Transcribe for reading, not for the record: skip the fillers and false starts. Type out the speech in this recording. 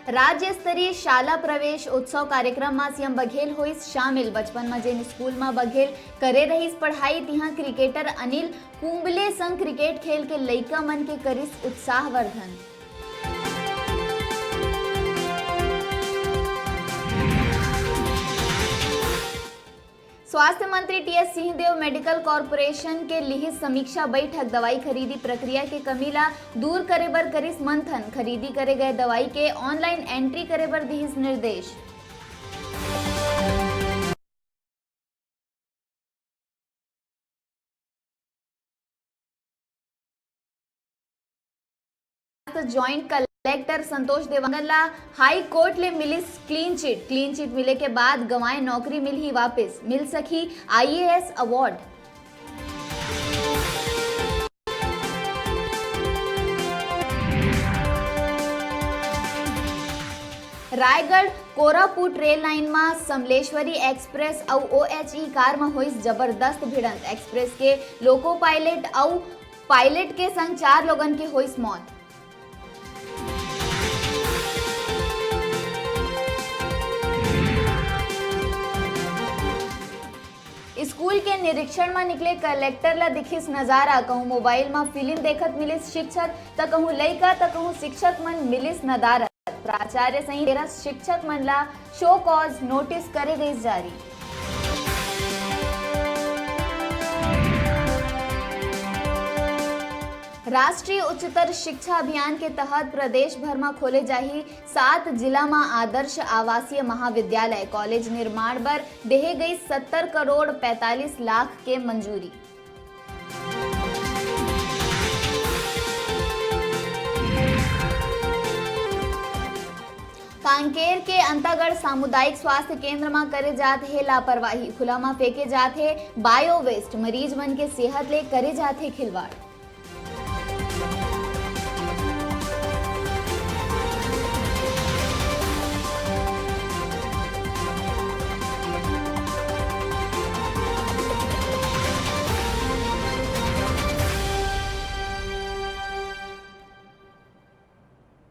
राज्य स्तरीय शाला प्रवेश उत्सव कार्यक्रम में सीएम बघेल होइस शामिल। बचपन में जेन स्कूल में बघेल करे रहीस पढ़ाई, तिहा क्रिकेटर अनिल कुंबले संग क्रिकेट खेल के लइका मन के करिस उत्साहवर्धन। स्वास्थ्य मंत्री टीएस सिंहदेव मेडिकल कॉर्पोरेशन के लिहिस समीक्षा बैठक। दवाई खरीदी प्रक्रिया के कमी ला दूर करे बर करिस मंथन। खरीदी करे गए दवाई के ऑनलाइन एंट्री करे बर दिहिस निर्देश। जॉइंट कलेक्टर संतोष देवांगन ला हाई कोर्ट ले मिलिस क्लीन चिट मिले के बाद गंवाए नौकरी मिलही वापस। मिल सकी IAS award. Raigarh Koraput rail line में समलेश्वरी एक्सप्रेस और ओएचई कार में होइस जबरदस्त भिड़ंत। एक्सप्रेस के लोको पायलट और पायलट के संग 4 लोगन के होइस मौत। स्कूल के निरीक्षण में निकले कलेक्टर ला दिखिस नजारा। कहूँ मोबाइल में फिल्म देखत मिलिस शिक्षक, त कहूँ लइका त कहूँ शिक्षक मन मिलिस नदारत। प्राचार्य सहित 13 शिक्षक मन ला शो कॉज नोटिस करे गई जारी। राष्ट्रीय उच्चतर शिक्षा अभियान के तहत प्रदेश भर में खोले जाही 7 जिला में आदर्श आवासीय महाविद्यालय। कॉलेज निर्माण पर देहे गई 70 करोड़ 45 लाख के मंजूरी। कांकेर के अंतागढ़ सामुदायिक स्वास्थ्य केंद्र में करे जात है लापरवाही। खुला में फेंके जात है बायो वेस्ट। मरीज मन के सेहत ले करे जात है खिलवाड़।